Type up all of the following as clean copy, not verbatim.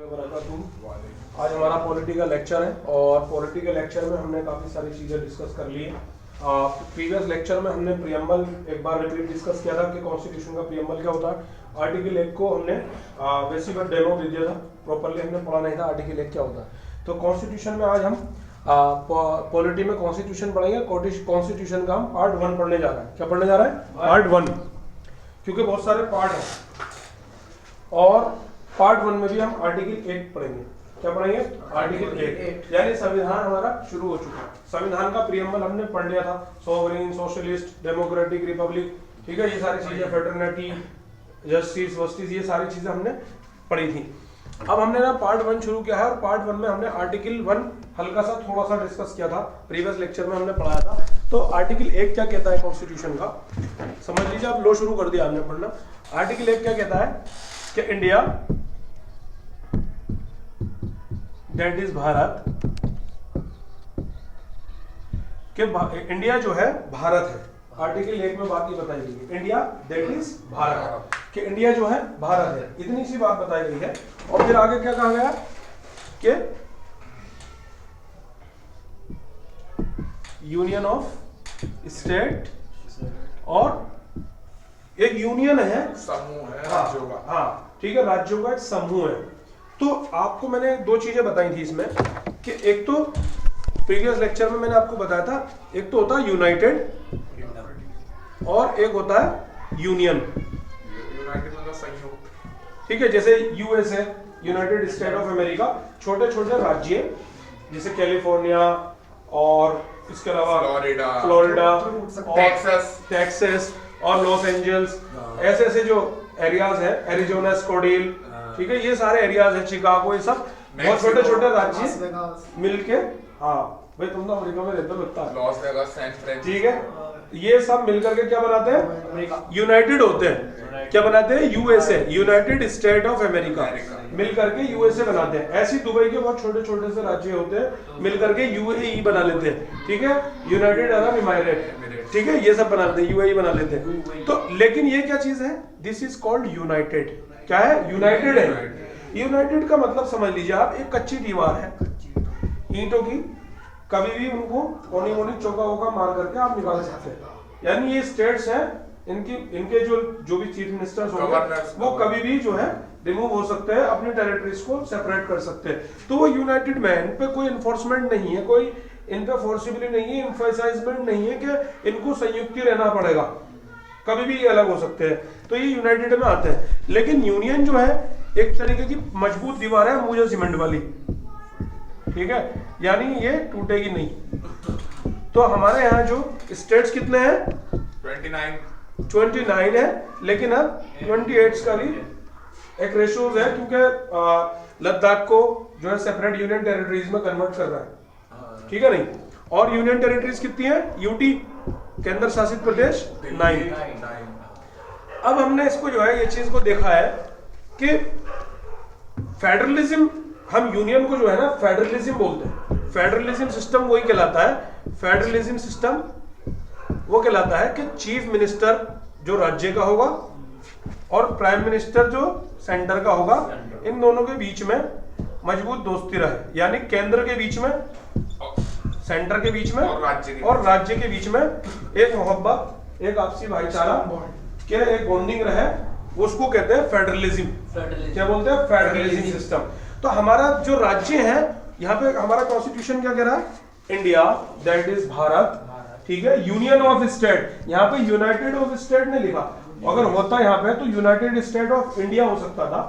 वबरकातुहू। आज हमारा पॉलिटी का लेक्चर है और पॉलिटी के लेक्चर में हमने काफ़ी सारी चीज़ें डिस्कस कर ली हैं। प्रीवियस लेक्चर में हमने प्रियम्बल एक बार रिपीट डिस्कस किया था कि कॉन्स्टिट्यूशन का प्रियम्बल क्या होता है। आर्टिकल 1 को हमने वैसे बस डेमो दे दिया था, प्रॉपरली हमने पढ़ा नहीं था आर्टिकल 1 क्या होता है। तो कॉन्स्टिट्यूशन में आज हम पॉलिटी में कॉन्स्टिट्यूशन पढ़ेंगे। कॉन्स्टिट्यूशन का हम पार्ट 1 पढ़ने जा रहे हैं। क्या पढ़ने जा रहे हैं? पार्ट 1, क्योंकि बहुत सारे पार्ट हैं और पार्ट 1 में भी हम आर्टिकल 1 पढ़ेंगे। क्या पढ़ेंगे? आर्टिकल 1 यानी संविधान हमारा शुरू हो चुका है। संविधान का प्रियम्बल हमने पढ़ लिया था, सोवरेन, सोशलिस्ट, डेमोक्रेटिक, रिपब्लिक, ठीक है, ये सारी चीजें, फेटर्निटी, जस्टिस, वस्टिस, ये सारी चीजें हमने पढ़ी थी। अब हमने ना पार्ट 1 शुरू किया है और पार्ट 1 में हमने आर्टिकल 1 हल्का सा थोड़ा सा डिस्कस किया था, प्रीवियस लेक्चर में हमने पढ़ाया था। तो आर्टिकल 1 क्या कहता है कॉन्स्टिट्यूशन का, समझ लीजिए। आप लो शुरू कर दिया हमने पढ़ना। आर्टिकल 1 क्या कहता है कि इंडिया दैट इज भारत, कि इंडिया जो है भारत है। आर्टिकल 1 में बात ये बताई गई है, इंडिया दैट इज भारत, कि इंडिया जो है भारत है। इतनी सी बात बताई गई है। और फिर आगे क्या कहा गया कि यूनियन ऑफ स्टेट, और एक यूनियन है, समूह है, राज्यों का, हाँ ठीक है, राज्यों का एक समूह है। तो आपको मैंने दो चीजें बताई थी इसमें कि एक तो प्रीवियस लेक्चर में मैंने आपको बताया था, एक तो होता है यूनाइटेड और एक होता है यूनियन। यूनाइटेड मतलब संयुक्त, ठीक है, जैसे USA, United state of America, छोटे छोटे राज्य जैसे कैलिफोर्निया और इसके अलावा फ्लोरिडा और टेक्सास और लॉस एंजल्स, ऐसे ऐसे जो एरियाज है, एरिजोना, स्कोडेल, ठीक है, ये सारे एरियाज है, चिकागो, ये सब बहुत छोटे छोटे राज्य मिलके, हाँ भाई तुम तो अमेरिका में रहते हो लगता है, लॉस वेगास, सैन फ्रांसिस्को, ठीक है, ये सब मिलकर के क्या बनाते हैं? यूनाइटेड होते हैं। क्या बनाते हैं? USA, United state of America, मिलकर के यूएसए बनाते हैं। ऐसे दुबई के बहुत छोटे छोटे से राज्य होते हैं, मिलकर के यूएई बना लेते हैं, ठीक है, यूनाइटेड अरब इमारेट, ठीक है, ये सब बना लेते हैं, यूएई बना लेते हैं। तो लेकिन ये क्या चीज है? This is called United. क्या है? यूनाइटेड है। यूनाइटेड का मतलब समझ लीजिए आप, एक कच्ची दीवार है ईंटों की, कभी भी उनको कोनी मोनी चौका वोका मार करके आप निकाल सकते हैं। यानी ये स्टेट्स हैं, इनके जो भी चीफ मिनिस्टर्स होंगे वो कभी भी जो है रिमूव हो सकते हैं, अपनी टेरिटरीज को सेपरेट कर सकते हैं। तो वो यूनाइटेड में है, इन पे कोई इन्फोर्समेंट नहीं है, कोई इन पे फोर्सिबली नहीं है, एम्फसाइजमेंट नहीं है कि इनको संयुक्त ही रहना पड़ेगा, कभी भी अलग हो सकते हैं। तो ये यूनाइटेड में आते हैं। लेकिन यूनियन जो है एक तरीके की मजबूत दीवार है, मुझे सीमेंट वाली, ठीक है, यानी ये टूटेगी नहीं। तो हमारे यहाँ जो स्टेट्स कितने हैं? 29 है, लेकिन अब 28 का भी एक रेशियोज है, क्योंकि लद्दाख को जो है सेपरेट यूनियन टेरिटरीज में कन्वर्ट कर रहा है, ठीक है नहीं। और यूनियन टेरिटरीज कितनी है? यूटी, केंद्र शासित प्रदेश 9। अब हमने इसको जो है ये चीज को देखा है कि फेडरलिज्म, हम यूनियन को जो है ना फेडरलिज्म बोलते हैं। फेडरलिज्म सिस्टम वही कहलाता है, फेडरलिज्म सिस्टम वो कहलाता है कि चीफ मिनिस्टर जो राज्य का होगा और प्राइम मिनिस्टर जो सेंटर का होगा, इन दोनों के बीच में मजबूत दोस्ती रहे, यानी केंद्र के बीच में, सेंटर के बीच में और राज्य के बीच में एक मोहब्बत, एक आपसी भाईचारा के एक बॉन्डिंग रहे, उसको कहते हैं फेडरलिज्म। क्या बोलते हैं? Federalism system. तो हमारा जो राज्य है, यहाँ पे हमारा कॉन्स्टिट्यूशन क्या कह रहा है? इंडिया दैट इज भारत, ठीक है, यूनियन ऑफ स्टेट, यहाँ पे यूनाइटेड ऑफ स्टेट ने लिखा, अगर होता यहाँ पे तो यूनाइटेड स्टेट ऑफ इंडिया हो सकता था,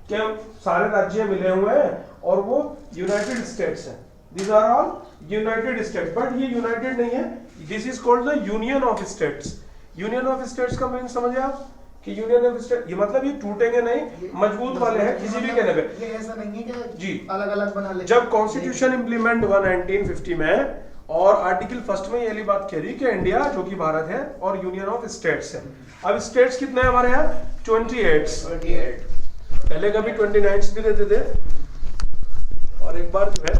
क्या सारे राज्य मिले हुए हैं और वो यूनाइटेड स्टेट्स हैं, these are all United States, but ये यूनाइटेड नहीं है, this is called the union of states. Union of states का मीनिंग समझे आप कि यूनियन ऑफ स्टेट, ये मतलब ये टूटेंगे नहीं, मजबूत वाले हैं किसी भी कहने पे। ये ऐसा नहीं है कि जी अलग अलग बना ले। जब कॉन्स्टिट्यूशन इंप्लीमेंट हुआ 1950 में, और आर्टिकल 1 में ये बात कह रही कि इंडिया जो कि भारत है और यूनियन ऑफ स्टेट्स है। अब स्टेट्स कितने हैं हमारे यहाँ? 28। पहले कभी 29 भी देते थे, और एक बार जो है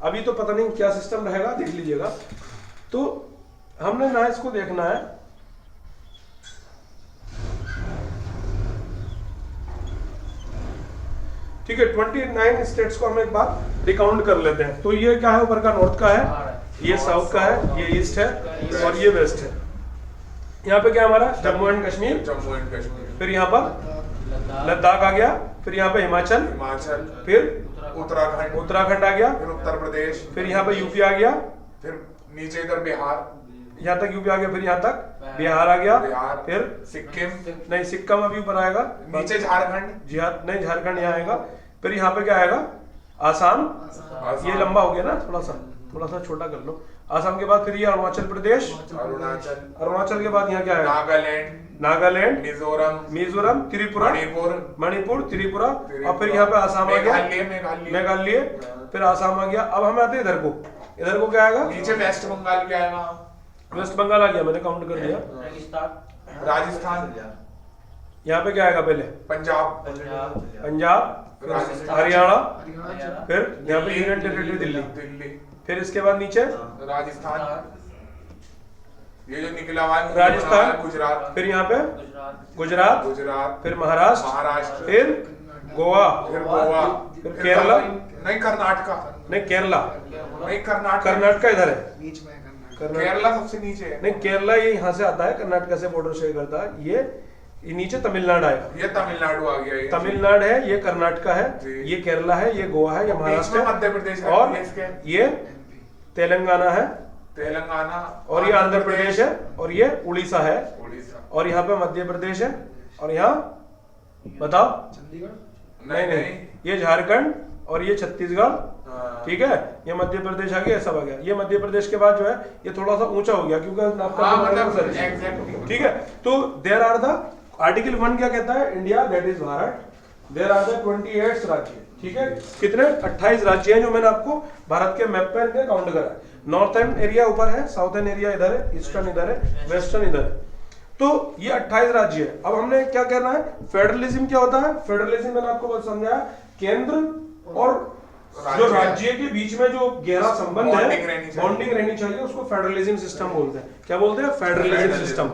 अभी तो पता नहीं क्या सिस्टम रहेगा, देख लीजिएगा। तो हमने ना इसको देखना है ठीक है, 29 स्टेट्स को हम एक बार रिकाउंट कर लेते हैं। तो ये क्या है, ऊपर का नॉर्थ का है, ये साउथ का है, ये ईस्ट है और ये वेस्ट है। यहाँ पे क्या हमारा जम्मू एंड कश्मीर, जम्मू एंड कश्मीर, फिर यहाँ पर लद्दाख आ गया, फिर यहाँ पे हिमाचल, हिमाचल, फिर उत्तराखंड, उत्तराखंड आ गया, फिर उत्तर प्रदेश, फिर यहाँ पे यूपी आ गया, फिर नीचे इधर बिहार, यहाँ तक यूपी आ गया, फिर यहाँ तक बिहार आ गया, बिहार, फिर सिक्किम, नहीं सिक्किम अभी ऊपर आएगा, नीचे झारखंड, नहीं झारखंड यहाँ आएगा, फिर यहाँ पे क्या आएगा आसाम, ये लंबा हो गया ना, थोड़ा सा छोटा कर लो। आसाम के बाद फिर ये अरुणाचल प्रदेश, अरुणाचल, अरुणाचल के बाद यहाँ क्या है, नागालैंड, मिजोरम, त्रिपुरा, मणिपुर, त्रिपुरा, और फिर यहाँ पे आसाम आ गया, मेघालय, फिर आसाम आ गया। अब हम आते हैं इधर को क्या आएगा, नीचे वेस्ट बंगाल क्या आएगा, वेस्ट बंगाल आ गया, मैंने काउंट कर दिया। राजस्थान, यहाँ पे क्या आएगा पहले, पंजाब, हरियाणा, फिर यहाँ पे यूनियन टेरिटरी दिल्ली, फिर इसके बाद नीचे राजस्थान, ये जो निकला हुआ है राजस्थान, गुजरात, फिर यहाँ पे गुजरात, फिर महाराष्ट्र, फिर गोवा, फिर केरला, नहीं कर्नाटका, नहीं केरला, नहीं कर्नाटका इधर है, बीच में केरला सबसे नीचे है, नहीं केरला ये यहाँ से आता है, कर्नाटका से बॉर्डर शेयर करता है। ये नीचे तमिलनाडु आएगा, ये तमिलनाडु आ गया, ये तमिलनाडु है, ये कर्नाटका है, ये केरला है, ये गोवा है, ये महाराष्ट्र है, मध्य प्रदेश और ये तेलंगाना है, तेलंगाना, और ये आंध्र प्रदेश है, और ये उड़ीसा है, और यहाँ पे मध्य प्रदेश है, और यहाँ बताओ, चंडीगढ़, नहीं, ये झारखंड और ये छत्तीसगढ़, ठीक है, ये मध्य प्रदेश आ गया, सब आ गया। ये मध्य प्रदेश के बाद जो है ये थोड़ा सा ऊंचा हो गया क्योंकि ठीक है। तो देयर आर द आर्टिकल 1 क्या कहता है, India that is Bharat, there are the 28 राज्य, ठीक है, कितने 28 राज्य हैं जो मैंने आपको भारत के मैप पे काउंट करा है। नॉर्थर्न एरिया ऊपर है, साउथर्न एरिया इधर है, ईस्टर्न इधर है, वेस्टर्न इधर है। तो ये 28 राज्य है। अब हमने क्या करना है, फेडरलिज्म क्या होता है, फेडरलिज्म मैंने आपको बहुत समझाया, केंद्र और जो राज्य के बीच में जो गहरा संबंध है, बॉन्डिंग रहनी चाहिए, उसको फेडरलिज्म सिस्टम बोलते हैं। क्या बोलते हैं, फेडरलिज्म सिस्टम।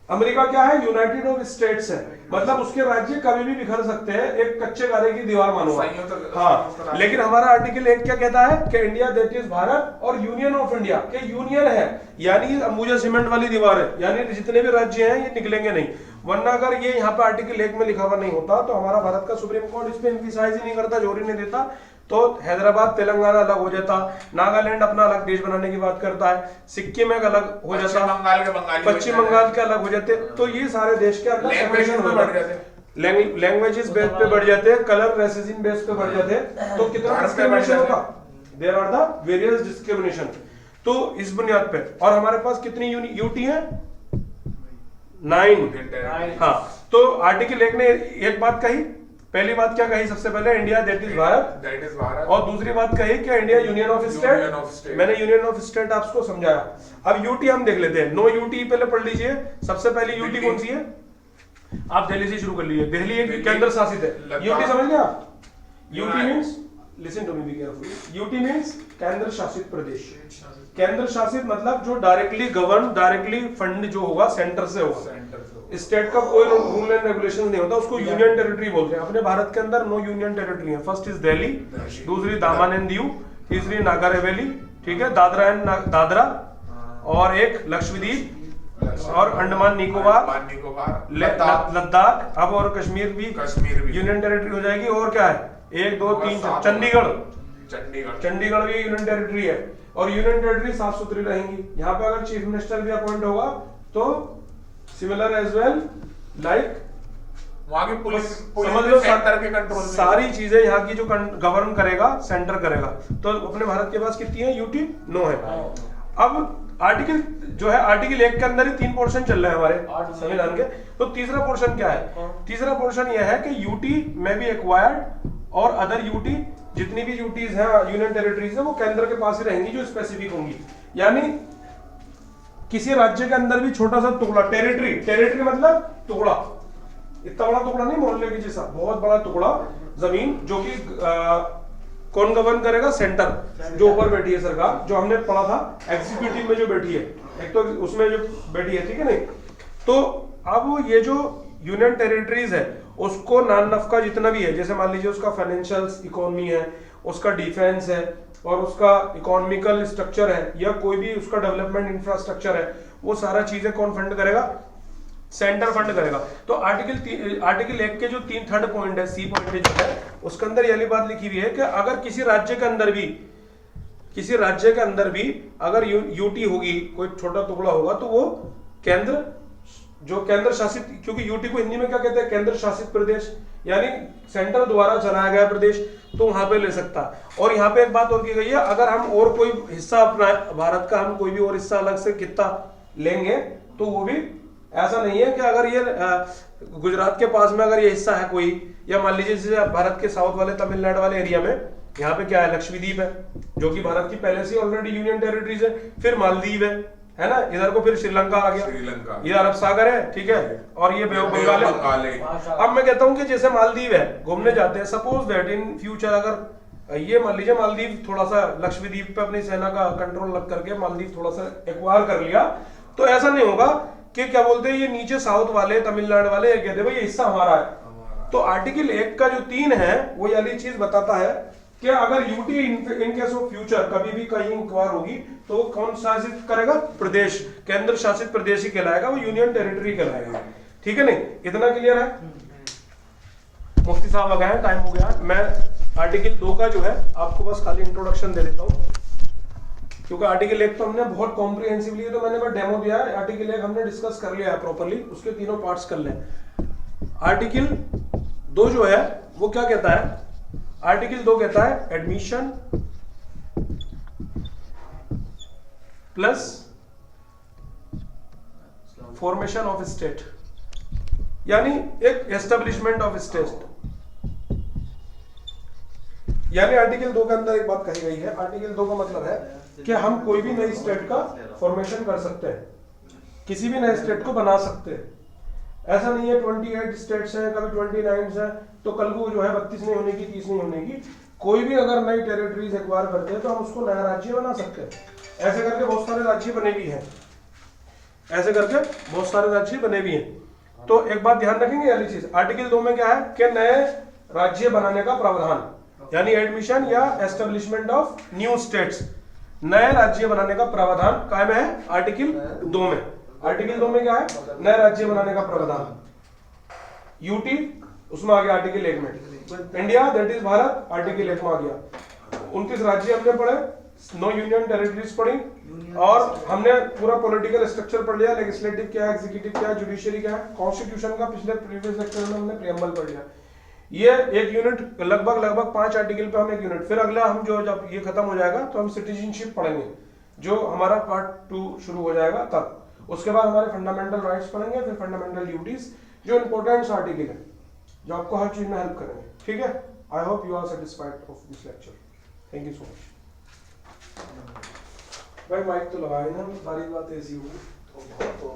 अमेरिका क्या है, यूनाइटेड ऑफ स्टेट्स है, मतलब उसके राज्य कभी भी बिखर सकते हैं, एक कच्चे गारे की दीवार मानो। हाँ, लेकिन हमारा आर्टिकल 1 क्या कहता है कि इंडिया दैट इज भारत और यूनियन ऑफ इंडिया के यूनियन है, यानी अंबुजा सीमेंट वाली दीवार है, यानी जितने भी राज्य हैं ये निकलेंगे नहीं। वरना अगर ये यहाँ पे आर्टिकल 1 में लिखा हुआ नहीं होता तो हमारा भारत का सुप्रीम कोर्ट इस पे एम्फसाइज ही नहीं करता, जोर ही नहीं देता, तो हैदराबाद तेलंगाना अलग हो जाता, नागालैंड अपना अलग देश बनाने की बात करता है, सिक्किम एक अलग हो जाता, पश्चिम बंगाल के अलग हो जाते, तो ये सारे देश के अंदर सेपरेशन हो जाते, लैंग्वेजेस बेस पे बढ़ जाते हैं, कलर रेसिज्म बेस पे बढ़ जाते हैं, तो कितना डिस्क्रिमिनेशन होगा, there are the various discrimination. तो इस बुनियाद पे, और हमारे पास कितनी यूटी है, 9। हाँ, तो आर्टिकल 1 ने एक बात कही, पहली बात क्या कही, सबसे पहले इंडिया दैट इज भारत, और दूसरी बात कही कि इंडिया यूनियन ऑफ स्टेट। मैंने यूनियन ऑफ स्टेट आपको समझाया। अब यूटी हम देख लेते हैं, नो यूटी पहले पढ़ लीजिए। सबसे पहली यूटी कौन सी है, आप दिल्ली से शुरू कर लीजिए, दिल्ली एक केंद्र शासित है, यूटी समझ गया, UT means, listen to me be careful, UT means केंद्र शासित प्रदेश। केंद्र शासित मतलब जो डायरेक्टली गवर्न, डायरेक्टली फंड जो होगा सेंटर से होगा, स्टेट का कोई रूल एंड रेगुलेशन नहीं होता, उसको यूनियन टेरिटरी बोलते हैं। अपने भारत के अंदर 9 यूनियन टेरिटरी है। फर्स्ट इज दिल्ली, दूसरी दामन एंड दीव, तीसरी नागर हवेली, ठीक है, दादरा और एक लक्षद्वीप और अंडमान निकोबार, लद्दाख, अब और कश्मीर भी यूनियन टेरिटरी हो जाएगी। और क्या है, 1 2 3 चंडीगढ़ भी यूनियन टेरिटरी है, और यूनियन टेरिटरी साफ सुथरी रहेंगी। यहाँ पे अगर चीफ मिनिस्टर भी अपॉइंट होगा तो सिमिलर एज वेल लाइक वहां की पुलिस समझ लो, सेंटर के कंट्रोल में सारी चीजें यहाँ की जो गवर्न करेगा सेंटर करेगा। तो अपने भारत के पास कितनी है, यूटी 9 है। अब आर्टिकल जो है, आर्टिकल 1 के अंदर ही 3 पोर्शन चल रहे हैं हमारे संविधान के। तो तीसरा पोर्शन क्या है, तीसरा पोर्शन यह है कि यूटी में भी एक्वायर्ड और अदर यूटी, जितनी भी यूटीज हैं यूनियन टेरिटरीज है, वो केंद्र के पास ही रहेंगी, जो स्पेसिफिक होंगी। यानी किसी राज्य के अंदर भी छोटा सा टुकड़ा, टेरिटरी मतलब टुकड़ा, इतना बड़ा टुकड़ा नहीं, मोहल्ले की जैसा बहुत बड़ा टुकड़ा जमीन, जो कि कौन गवर्न करेगा, सेंटर, जो ऊपर बैठी है सरकार, जो हमने पढ़ा था एग्जीक्यूटिव में जो बैठी है, एक तो उसमें जो बैठी है, ठीक है नहीं। तो अब ये जो यूनियन टेरिटरीज है उसको नॉन नफका जितना भी है, जैसे मान लीजिए उसका फाइनेंशियल इकोनॉमी है, उसका डिफेंस है और उसका इकोनॉमिकल स्ट्रक्चर है या कोई भी उसका डेवलपमेंट इंफ्रास्ट्रक्चर है, वो सारा चीजें कौन फंड करेगा? सेंटर फंड करेगा। तो आर्टिकल 1 के जो 3 थर्ड पॉइंट है, सी पॉइंट जो है, उसके अंदर ये वाली बात लिखी हुई है कि अगर किसी राज्य के अंदर भी अगर यूटी होगी, कोई छोटा टुकड़ा होगा, तो वो केंद्र शासित, क्योंकि यूटी को हिंदी में क्या कहते हैं? केंद्र शासित प्रदेश, यानी सेंटर द्वारा चलाया गया प्रदेश, तो वहां पे ले सकता है। और यहाँ पे एक बात और की गई है, अगर हम और कोई हिस्सा अपना भारत का, हम कोई भी और हिस्सा अलग से कितना लेंगे तो वो भी ऐसा नहीं है कि अगर ये गुजरात के पास में अगर ये हिस्सा है कोई, या मान लीजिए जैसे भारत के साउथ वाले तमिलनाडु वाले एरिया में, यहाँ पे क्या है? लक्षद्वीप है जो कि भारत की पहले से ऑलरेडी यूनियन टेरिटरीज है, फिर मालदीव है ना, इधर को फिर श्रीलंका आ गया, ये अरब सागर है, ठीक है, और ये बे ऑफ बंगाल है। अब मैं कहता हूं कि जैसे मालदीव है, घूमने जाते हैं, सपोज दैट इन फ्यूचर अगर ये मान लीजिए मालदीव थोड़ा सा लक्षद्वीप पे अपनी सेना का कंट्रोल लग करके मालदीव थोड़ा सा एक्वायर कर लिया, तो ऐसा नहीं होगा कि क्या बोलते हैं ये नीचे साउथ वाले तमिलनाडु वाले कहते हैं भाई ये हिस्सा हमारा है। तो आर्टिकल 1 का जो 3 है वो वाली चीज बताता है कि अगर UT in case of future कभी भी कहीं इंक्वायर होगी तो वो कौन शासित करेगा? प्रदेश, केंद्र शासित प्रदेश ही कहलाएगा, वो यूनियन टेरिटरी कहलाएगा। ठीक है, नहीं इतना क्लियर है? मुफ्ती साहब आ गए हैं, टाइम हो गया। मैं आर्टिकल 2 का जो है आपको बस खाली इंट्रोडक्शन दे देता हूँ, क्योंकि आर्टिकल 1 तो हमने बहुत कॉम्प्रिहेंसिवली, तो मैंने बस डेमो दिया है। आर्टिकल 1 हमने डिस्कस कर लिया है प्रॉपर्ली, उसके तीनों पार्ट्स कर लें। आर्टिकल 2 जो है वो क्या कहता है? आर्टिकल 2 कहता है admission plus formation of state, यानी एक एस्टेब्लिशमेंट ऑफ स्टेट। यानी आर्टिकल 2 के अंदर एक बात कही गई है, आर्टिकल 2 का मतलब है कि हम कोई भी नई स्टेट का फॉर्मेशन कर सकते हैं, किसी भी नए स्टेट को बना सकते हैं। ऐसा नहीं है 28 स्टेट्स हैं, कभी 29 हैं, तो कल को जो है 32 नहीं होने की, 30 नहीं होने की। कोई भी अगर नई टेरिटरीज एक्वायर करते हैं तो हम उसको नया राज्य बना सकते हैं। ऐसे करके बहुत सारे राज्य बने भी हैं, ऐसे करके बहुत सारे राज्य बने भी हैं। तो एक बात ध्यान रखेंगे वाली चीज, आर्टिकल 2 में क्या है कि नए राज्य बनाने का प्रावधान, यानी एडमिशन या एस्टेब्लिशमेंट ऑफ न्यू स्टेट्स, नए राज्य बनाने का प्रावधान कायम है आर्टिकल 2 में। आर्टिकल 2 में क्या है? नए राज्य बनाने का प्रावधान। यूटी उसमें आ गया आर्टिकल 1 में, India that is Bharat article 1 में आ गया। 29 राज्य हमने पढ़े, 9 यूनियन टेरिटरीज पढ़ी, और हमने पूरा पॉलिटिकल स्ट्रक्चर पढ़ लिया, लेजिस्लेटिव क्या है, एग्जीक्यूटिव क्या है, जुडिशरी क्या है, कॉन्स्टिट्यूशन का पिछले प्रीवियस लेक्चर में हमने प्रीएम्बल पढ़ लिया। ये एक यूनिट लगभग 5 आर्टिकल पे हम एक यूनिट, फिर अगला हम जो जब ये खत्म हो जाएगा तो हम सिटीजनशिप पढ़ेंगे, जो हमारा पार्ट 2 शुरू हो जाएगा तब। उसके बाद हमारे फंडामेंटल राइट्स पढ़ेंगे, फिर फंडामेंटल ड्यूटीज, जो इंपॉर्टेंट आर्टिकल है, जो आपको हर चीज में हेल्प करेंगे। ठीक है, I hope you are satisfied of this lecture. Thank you so much. भाई माइक तो लगाए ना, सारी बात ऐसी हुई तो